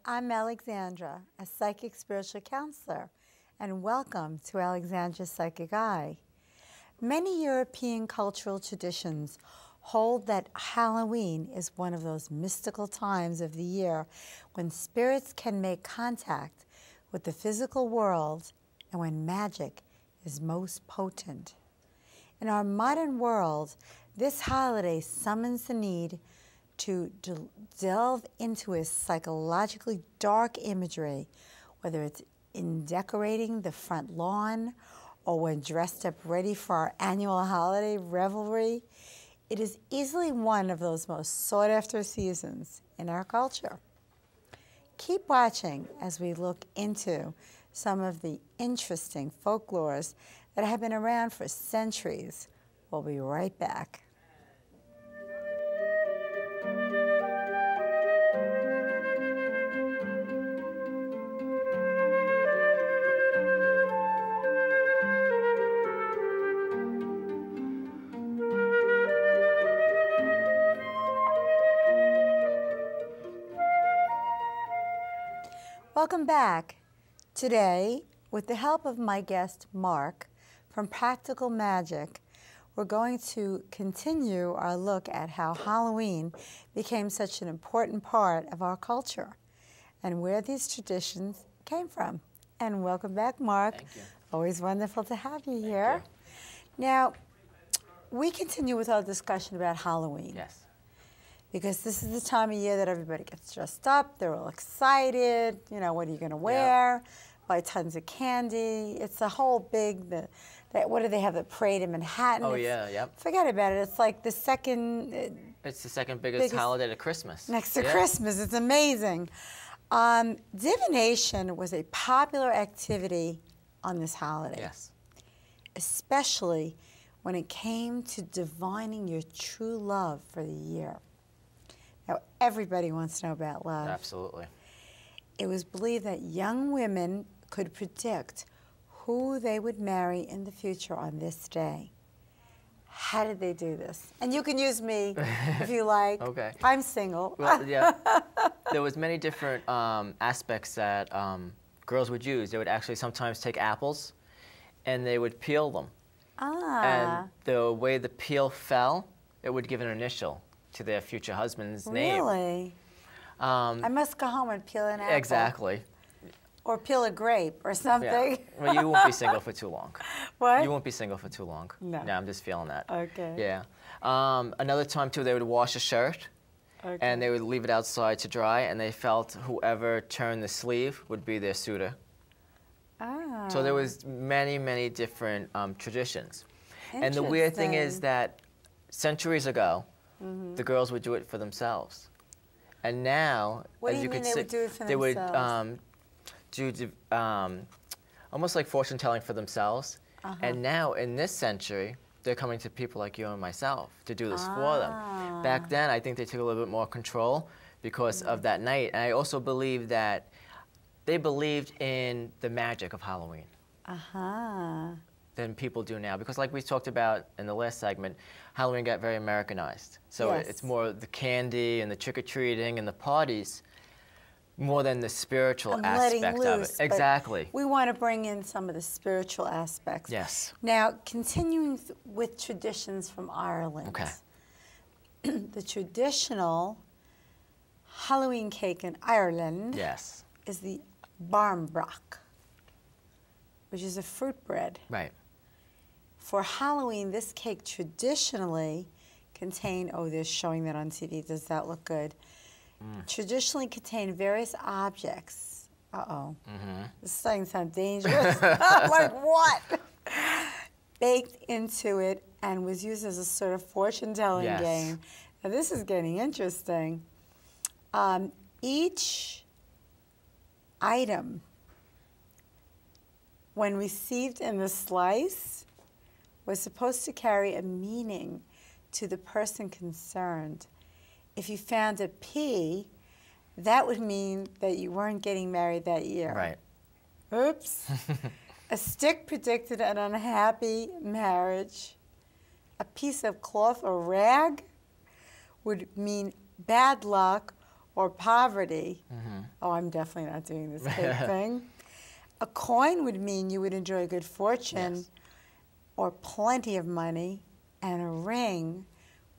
I'm Alexandra, a psychic spiritual counselor, and welcome to Alexandra's Psychic Eye. Many European cultural traditions hold that Halloween is one of those mystical times of the year when spirits can make contact with the physical world and when magic is most potent. In our modern world, this holiday summons the need to delve into a psychologically dark imagery, whether it's in decorating the front lawn or when dressed up ready for our annual holiday revelry. It is easily one of those most sought-after seasons in our culture. Keep watching as we look into some of the interesting folklores that have been around for centuries. We'll be right back. Welcome back. Today, with the help of my guest, Mark, from Practical Magic, we're going to continue our look at how Halloween became such an important part of our culture and where these traditions came from. And welcome back, Mark. Thank you. Always wonderful to have you here. Now, we continue with our discussion about Halloween. Yes. Because this is the time of year that everybody gets dressed up, they're all excited, you know, what are you gonna wear? Buy tons of candy. It's a whole big, what do they have, the parade in Manhattan? Oh, yeah, yep. Forget about it, it's like the second... It's the second biggest holiday to Christmas. Next to Christmas, it's amazing. Divination was a popular activity on this holiday. Yes. Especially when it came to divining your true love for the year. Now, everybody wants to know about love. Absolutely. It was believed that young women could predict who they would marry in the future on this day. How did they do this? And you can use me if you like. Okay. I'm single. Well, yeah. There was many different aspects that girls would use. They would actually sometimes take apples and they would peel them. And the way the peel fell, it would give an initial to their future husband's name. Really? I must go home and peel an apple. Exactly. Or peel a grape or something. Yeah. Well, you won't be single for too long. What? You won't be single for too long. No. No, I'm just feeling that. Okay. Yeah. Another time, too, they would wash a shirt. Okay. And they would leave it outside to dry, and they felt whoever turned the sleeve would be their suitor. Ah. So there was many, many different traditions. And the weird thing is that centuries ago, the girls would do it for themselves. And now, what as do you you mean could they see, would do it for they themselves? would do almost like fortune telling for themselves. And now, in this century, they're coming to people like you and myself to do this for them. Back then, I think they took a little bit more control because of that night. And I also believe that they believed in the magic of Halloween than people do now. Because like we talked about in the last segment, Halloween got very Americanized. So it's more the candy and the trick-or-treating and the parties more than the spiritual aspect of it. Exactly. We want to bring in some of the spiritual aspects. Yes. Now, continuing with traditions from Ireland. Okay. The traditional Halloween cake in Ireland is the barmbrack, which is a fruit bread. Right. For Halloween, this cake traditionally contained, oh, they're showing that on TV. Does that look good? Traditionally contained various objects. Uh-oh. This is starting to sound dangerous. Like what? Baked into it and was used as a sort of fortune-telling game. Now, this is getting interesting. Each item, when received in the slice, was supposed to carry a meaning to the person concerned. If you found a pea, that would mean that you weren't getting married that year. Right. Oops. A stick predicted an unhappy marriage. A piece of cloth or rag would mean bad luck or poverty. Oh, I'm definitely not doing this cake thing. A coin would mean you would enjoy good fortune, Yes. or plenty of money. And a ring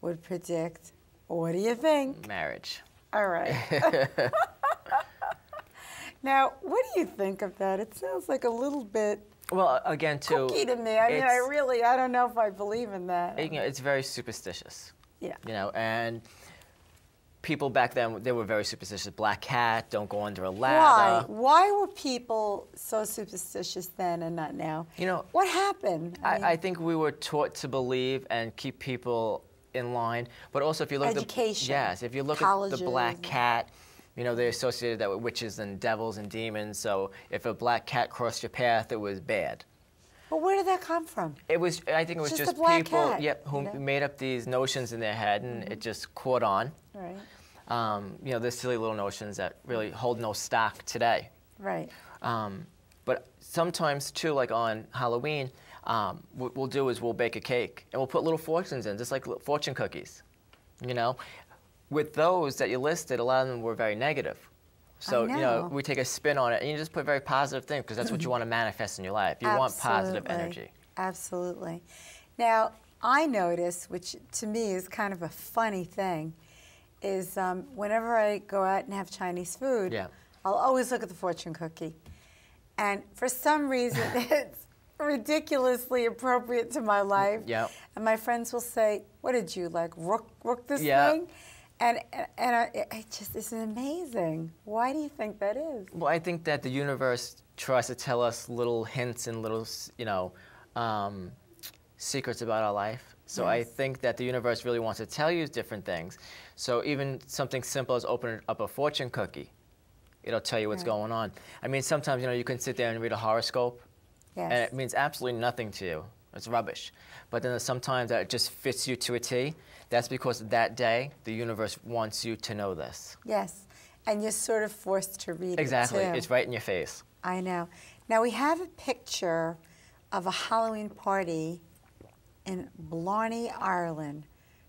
would predict, what do you think? Marriage. All right. Now, what do you think of that? It sounds like a little bit Well, again, too. cookie to me. I mean, I don't know if I believe in that. You know, it's very superstitious. Yeah. You know, and people back then, they were very superstitious. Black cat, don't go under a ladder. Why were people so superstitious then and not now? You know, what happened? I think we were taught to believe and keep people in line. But also, if you look at education, if you look colleges, at the black cat, you know, they associated that with witches and devils and demons. So if a black cat crossed your path, it was bad. Well, where did that come from? I think it was just a black people, cat, who made up these notions in their head, and it just caught on. Right. You know, there's silly little notions that really hold no stock today. Right. But sometimes, too, like on Halloween, what we'll do is we'll bake a cake, and we'll put little fortunes in, just like fortune cookies, you know? With those that you listed, a lot of them were very negative. So, you know, we take a spin on it, and you just put very positive things, because that's what you want to manifest in your life. You want positive energy. Absolutely. Now, I notice, which to me is kind of a funny thing, is whenever I go out and have Chinese food, I'll always look at the fortune cookie. And for some reason, it's ridiculously appropriate to my life. Yep. And my friends will say, what did you, like, rook this thing? And it just isn't amazing. Why do you think that is? Well, I think that the universe tries to tell us little hints and little, you know, secrets about our life. So I think that the universe really wants to tell you different things. So even something simple as opening up a fortune cookie, it'll tell you what's going on. I mean, sometimes, you know, you can sit there and read a horoscope, and it means absolutely nothing to you. It's rubbish. But then there's sometimes that it just fits you to a T. That's because that day, the universe wants you to know this. Yes, and you're sort of forced to read exactly. it, too. It's right in your face. I know. Now, we have a picture of a Halloween party in Blarney, Ireland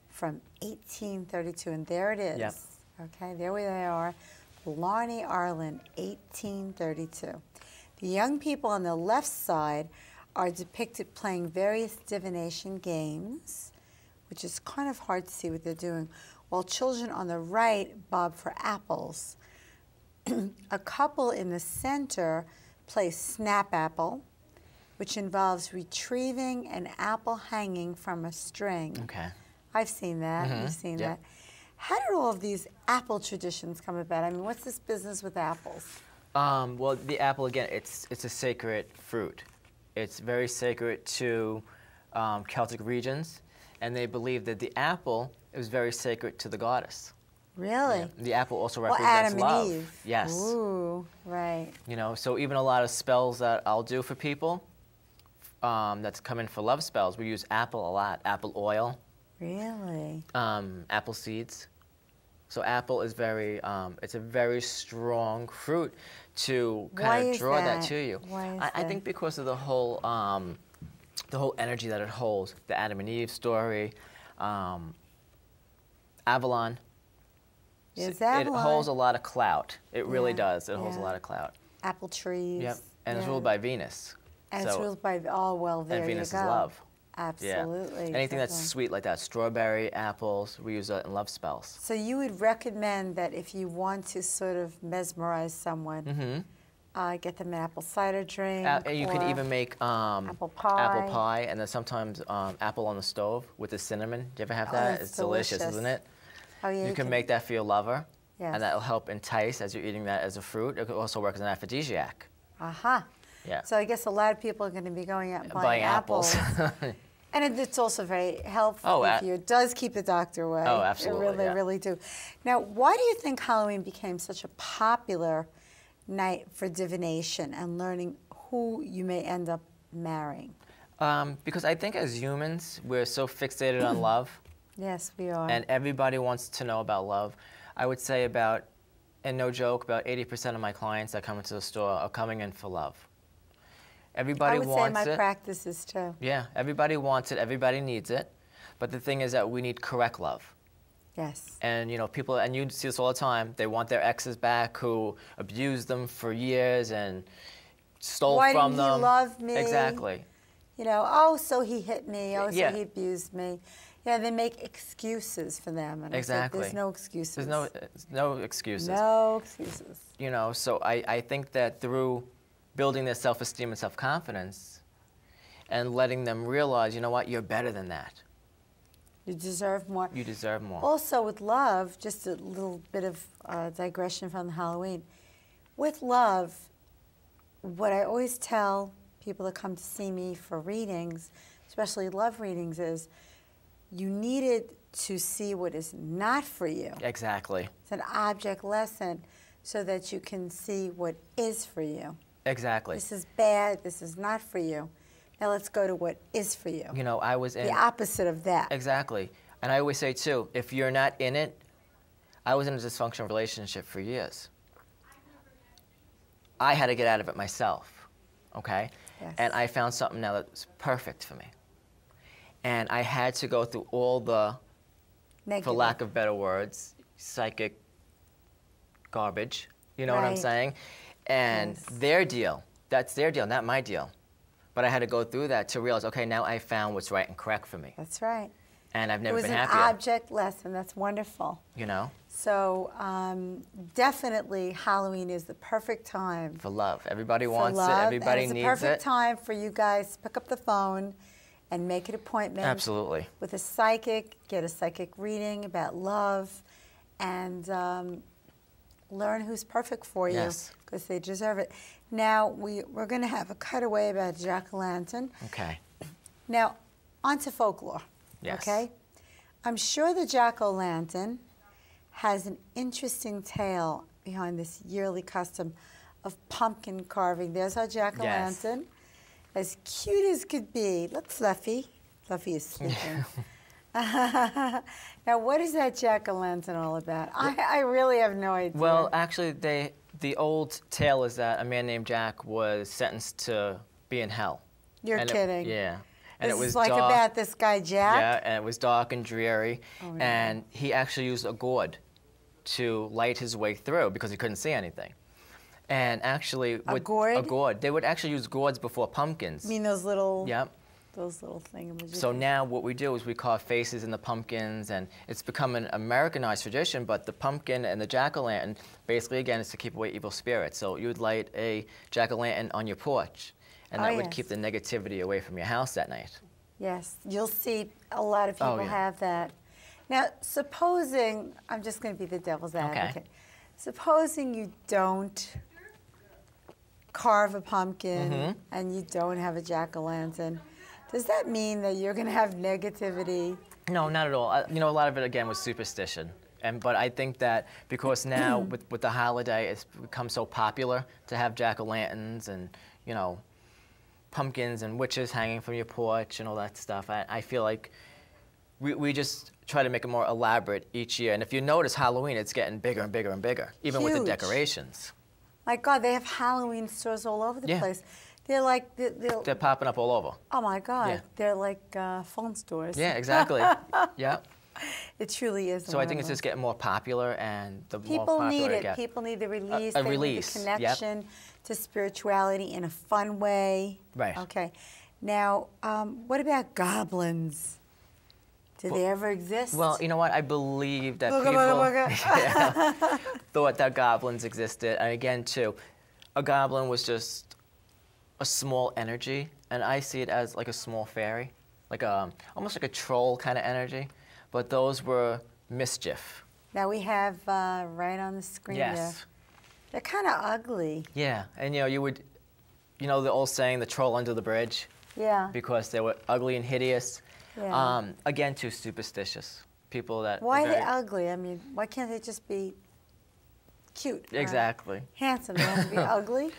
from 1832, and there it is. Yep. Okay, there they are, Blarney, Ireland, 1832. The young people on the left side are depicted playing various divination games, which is kind of hard to see what they're doing, while children on the right bob for apples. A couple in the center plays snap apple, which involves retrieving an apple hanging from a string. Okay. I've seen that. You've seen that. How did all of these apple traditions come about? I mean, what's this business with apples? Well, the apple, again, it's a sacred fruit. It's very sacred to Celtic regions, and they believe that the apple is very sacred to the goddess. Really? Yeah. The apple also represents Adam love. and Eve. Yes. Ooh, right. You know, so even a lot of spells that I'll do for people that's come in for love spells, we use apple a lot. Apple oil. Really? Apple seeds. So apple is very, it's a very strong fruit to kind of draw that to you. Why is I think because of the whole energy that it holds. The Adam and Eve story, Avalon. Yes, It Avalon. holds a lot of clout. It really does. It holds a lot of clout. Apple trees. Yep. And it's ruled by Venus. And it's ruled by, oh, well, there and you go. Venus is love. Absolutely. Yeah. Anything that's sweet like that, strawberry, apples, we use that in love spells. So you would recommend that if you want to sort of mesmerize someone, get them an apple cider drink. You can even make apple pie. Apple pie, and then sometimes apple on the stove with the cinnamon. Do you ever have that? It's delicious, isn't it? Oh, yeah, you can make that for your lover, yes. and that will help entice as you're eating that as a fruit. It could also work as an aphrodisiac. Aha. Yeah. So I guess a lot of people are going to be going out and buying apples. And it's also very helpful for you. It does keep the doctor away. Oh, absolutely. They really do. Now, why do you think Halloween became such a popular night for divination and learning who you may end up marrying? Because I think as humans, we're so fixated on love. Yes, we are. And everybody wants to know about love. I would say about, and no joke, about 80% of my clients that come into the store are coming in for love. Everybody wants it. I would say my practice is too. Yeah, everybody wants it, everybody needs it. But the thing is that we need correct love. Yes. And people, and you see this all the time. They want their exes back who abused them for years and stole from them. Why didn't he love me? Exactly. Oh, so he hit me. Oh, Yeah. so he abused me. Yeah, they make excuses for them. And Exactly. I said, there's no excuses. There's no excuses. No excuses. So I think that through building their self-esteem and self-confidence and letting them realize, you know what, you're better than that. You deserve more. You deserve more. Also with love, just a little bit of digression from the Halloween. With love, what I always tell people that come to see me for readings, especially love readings, is you needed to see what is not for you. Exactly. It's an object lesson so that you can see what is for you. Exactly. This is bad. This is not for you. Now let's go to what is for you. I was in... The opposite of that. Exactly. And I always say, too, if you're not in it, I was in a dysfunctional relationship for years. I had to get out of it myself, okay? Yes. And I found something now that's perfect for me. And I had to go through all the, Negative. for lack of better words, psychic garbage. You know what I'm Right. saying? And Yes. their deal, that's their deal, not my deal. But I had to go through that to realize, okay, now I found what's right and correct for me. That's right. And I've never been It was happier. an object lesson. That's wonderful. So definitely Halloween is the perfect time For love. Everybody for wants love, it. Everybody and needs it's a perfect it. time for you guys to pick up the phone and make an appointment Absolutely. with a psychic, get a psychic reading about love, and learn who's perfect for you, Yes. because they deserve it. Now, we're going to have a cutaway about jack-o'-lantern. Okay. Now, on to folklore. Yes. Okay? I'm sure the jack-o'-lantern has an interesting tale behind this yearly custom of pumpkin carving. There's our jack-o'-lantern. As cute as could be. Look, Fluffy. Fluffy is sleeping. Now, what is that jack-o'-lantern all about? I really have no idea. Well, actually, the old tale is that a man named Jack was sentenced to be in hell. You're kidding. Yeah. And this it was is like dark. about this guy, Jack? Yeah, and it was dark and dreary. Oh, no. And he actually used a gourd to light his way through because he couldn't see anything. And actually, A gourd? A gourd. They would actually use gourds before pumpkins. You mean those little... Yep. Those little thingamajigs. So now what we do is we carve faces in the pumpkins, and it's become an Americanized tradition, but the pumpkin and the jack-o'-lantern, basically, again, is to keep away evil spirits. So you would light a jack-o'-lantern on your porch, and that would keep the negativity away from your house that night. Yes, you'll see a lot of people have that. Now, supposing, I'm just going to be the devil's advocate. Supposing you don't carve a pumpkin and you don't have a jack-o'-lantern, does that mean that you're going to have negativity? No, not at all. A lot of it, again, was superstition. But I think that because now, with the holiday, it's become so popular to have jack-o'-lanterns and, pumpkins and witches hanging from your porch and all that stuff. I feel like we just try to make it more elaborate each year. And if you notice, Halloween, it's getting bigger and bigger and bigger, even with the Huge. decorations. My God, they have Halloween stores all over the place. They're like... They're popping up all over. Oh, my God. Yeah. They're like phone stores. Yeah, exactly. Yeah. It truly is. So I think it's just getting more popular, and the more People popular need it it. gets. People need the release. A they release, need the connection to spirituality in a fun way. Right. Okay. Now, what about goblins? Did they ever exist? Well, you know what? I believe that Booga, people booga, booga. thought that goblins existed. And again, too, a goblin was just a small energy, and I see it as like a small fairy, like almost like a troll kind of energy. But those were mischief. Now we have right on the screen there. They're kind of ugly. Yeah, and you would, the old saying, the troll under the bridge? Yeah. Because they were ugly and hideous. Yeah. Again, too superstitious. People that Why are are they very... ugly? I mean, why can't they just be cute? Exactly. Handsome. They have to be ugly?